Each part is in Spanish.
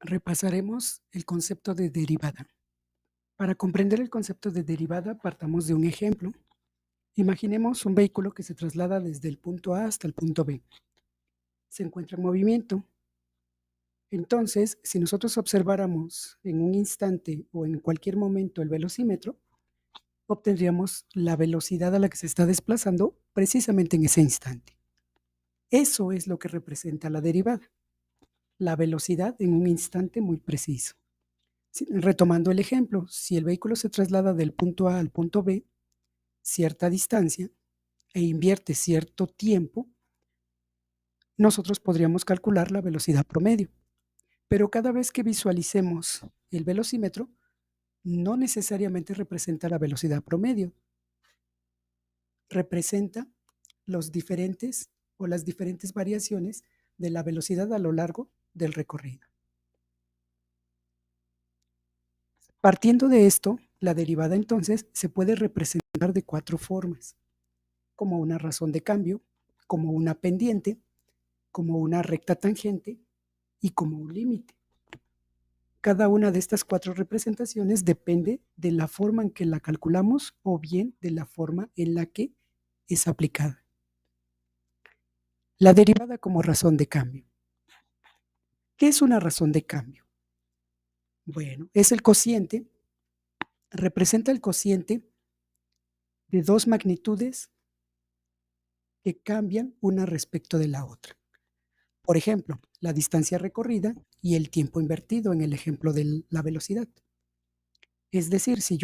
Repasaremos el concepto de derivada. Para comprender el concepto de derivada, partamos de un ejemplo. Imaginemos un vehículo que se traslada desde el punto A hasta el punto B. Se encuentra en movimiento. Entonces, si nosotros observáramos en un instante o en cualquier momento el velocímetro, obtendríamos la velocidad a la que se está desplazando precisamente en ese instante. Eso es lo que representa la derivada, la velocidad en un instante muy preciso. Retomando el ejemplo, si el vehículo se traslada del punto A al punto B, cierta distancia, e invierte cierto tiempo, nosotros podríamos calcular la velocidad promedio. Pero cada vez que visualicemos el velocímetro, no necesariamente representa la velocidad promedio. Representa los diferentes o las diferentes variaciones de la velocidad a lo largo del recorrido. Partiendo de esto, la derivada entonces se puede representar de 4 formas: como una razón de cambio, como una pendiente, como una recta tangente y como un límite. Cada una de estas 4 representaciones depende de la forma en que la calculamos o bien de la forma en la que es aplicada. La derivada como razón de cambio. ¿Qué es una razón de cambio? Bueno, es el cociente, representa el cociente de dos magnitudes que cambian una respecto de la otra. Por ejemplo, la distancia recorrida y el tiempo invertido en el ejemplo de la velocidad. Es decir, si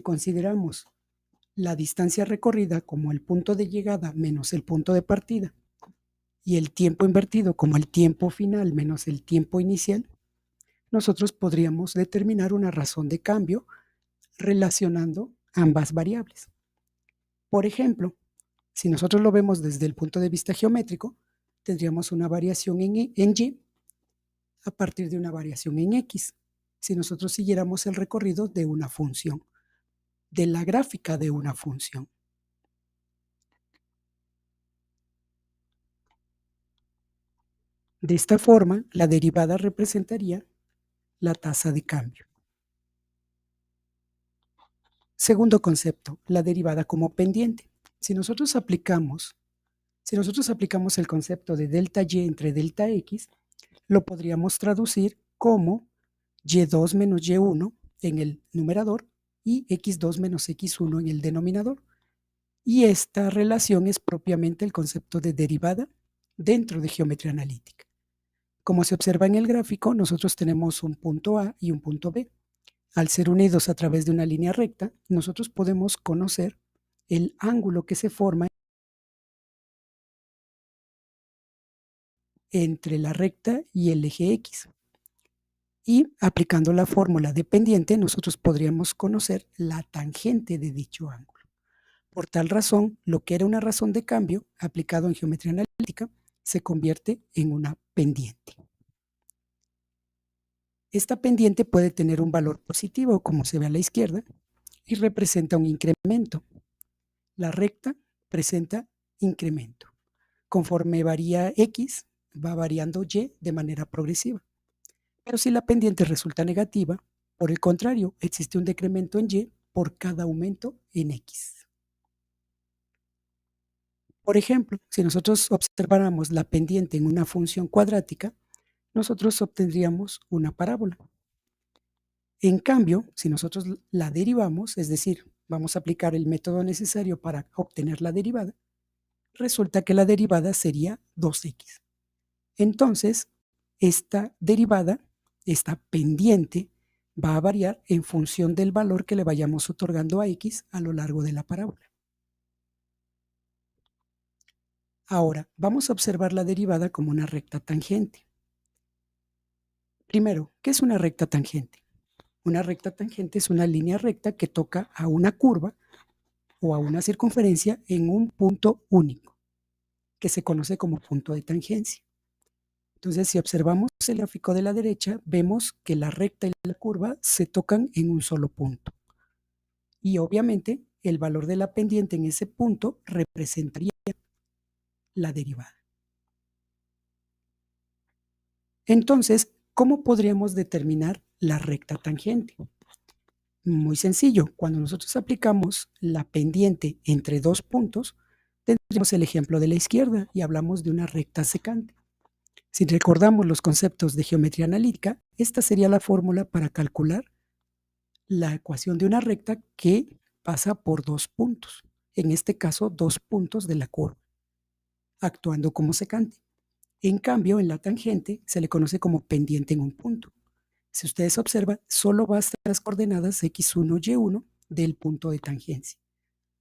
consideramos la distancia recorrida como el punto de llegada menos el punto de partida y el tiempo invertido como el tiempo final menos el tiempo inicial, nosotros podríamos determinar una razón de cambio relacionando ambas variables. Por ejemplo, si nosotros lo vemos desde el punto de vista geométrico, tendríamos una variación en Y a partir de una variación en X, si nosotros siguiéramos el recorrido de una función, de la gráfica de una función. De esta forma, la derivada representaría la tasa de cambio. Segundo concepto, la derivada como pendiente. Si nosotros aplicamos el concepto de delta y entre delta x, lo podríamos traducir como y2 menos y1 en el numerador y x2 menos x1 en el denominador. Y esta relación es propiamente el concepto de derivada dentro de geometría analítica. Como se observa en el gráfico, nosotros tenemos un punto A y un punto B. Al ser unidos a través de una línea recta, nosotros podemos conocer el ángulo que se forma entre la recta y el eje X. Y aplicando la fórmula de pendiente, nosotros podríamos conocer la tangente de dicho ángulo. Por tal razón, lo que era una razón de cambio aplicado en geometría analítica se convierte en una pendiente. Esta pendiente puede tener un valor positivo, como se ve a la izquierda, y representa un incremento. La recta presenta incremento. Conforme varía X, va variando Y de manera progresiva. Pero si la pendiente resulta negativa, por el contrario, existe un decremento en Y por cada aumento en X. Por ejemplo, si nosotros observáramos la pendiente en una función cuadrática, nosotros obtendríamos una parábola. En cambio, si nosotros la derivamos, es decir, vamos a aplicar el método necesario para obtener la derivada, resulta que la derivada sería 2x. Entonces, esta derivada, esta pendiente, va a variar en función del valor que le vayamos otorgando a x a lo largo de la parábola. Ahora, vamos a observar la derivada como una recta tangente. Primero, ¿qué es una recta tangente? Una recta tangente es una línea recta que toca a una curva o a una circunferencia en un punto único, que se conoce como punto de tangencia. Entonces, si observamos el gráfico de la derecha, vemos que la recta y la curva se tocan en un solo punto. Y obviamente, el valor de la pendiente en ese punto representaría la derivada. Entonces, ¿cómo podríamos determinar la recta tangente? Muy sencillo, cuando nosotros aplicamos la pendiente entre dos puntos, tendremos el ejemplo de la izquierda y hablamos de una recta secante. Si recordamos los conceptos de geometría analítica, esta sería la fórmula para calcular la ecuación de una recta que pasa por dos puntos, en este caso dos puntos de la curva, actuando como secante. En cambio, en la tangente se le conoce como pendiente en un punto. Si ustedes observan, solo bastan las coordenadas x1, y1 del punto de tangencia,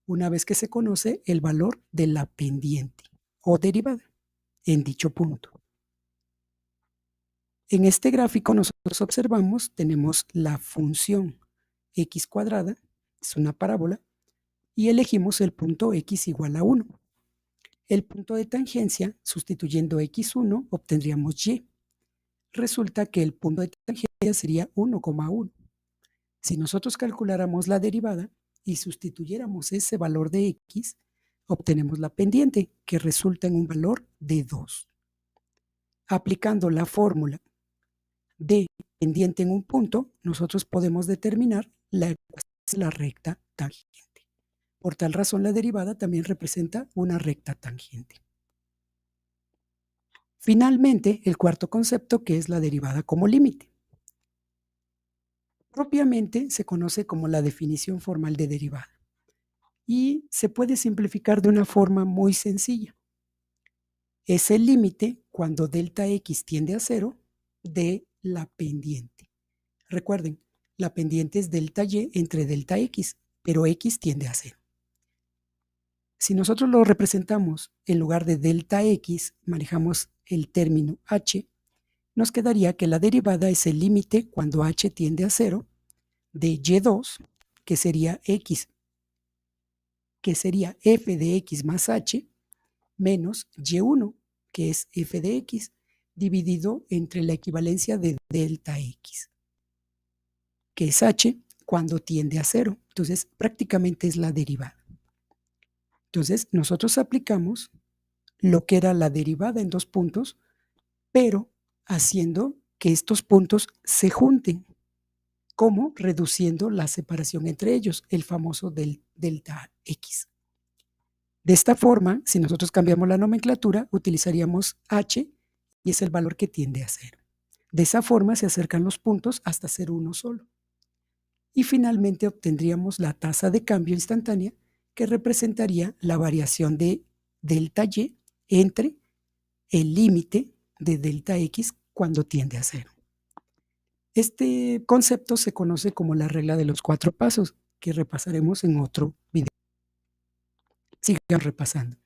una vez que se conoce el valor de la pendiente o derivada en dicho punto. En este gráfico nosotros observamos, tenemos la función x cuadrada, es una parábola, y elegimos el punto x igual a 1. El punto de tangencia, sustituyendo x1, obtendríamos y. Resulta que el punto de tangencia sería 1,1. Si nosotros calculáramos la derivada y sustituyéramos ese valor de x, obtenemos la pendiente, que resulta en un valor de 2. Aplicando la fórmula de pendiente en un punto, nosotros podemos determinar la recta tangente. Por tal razón, la derivada también representa una recta tangente. Finalmente, el cuarto concepto, que es la derivada como límite. Propiamente se conoce como la definición formal de derivada y se puede simplificar de una forma muy sencilla. Es el límite cuando delta x tiende a 0 de la pendiente. Recuerden, la pendiente es delta y entre delta x, pero x tiende a 0. Si nosotros lo representamos en lugar de delta x, manejamos el término h, nos quedaría que la derivada es el límite cuando h tiende a 0 de y2, que sería x, que sería f de x más h, menos y1, que es f de x, dividido entre la equivalencia de delta x, que es h cuando tiende a 0. Entonces, prácticamente es la derivada. Entonces, nosotros aplicamos lo que era la derivada en dos puntos, pero haciendo que estos puntos se junten. ¿Cómo? Reduciendo la separación entre ellos, el famoso delta x. De esta forma, si nosotros cambiamos la nomenclatura, utilizaríamos h y es el valor que tiende a 0. De esa forma se acercan los puntos hasta ser uno solo. Y finalmente obtendríamos la tasa de cambio instantánea, que representaría la variación de delta y entre el límite de delta x cuando tiende a 0. Este concepto se conoce como la regla de los 4 pasos, que repasaremos en otro video. Sigamos repasando.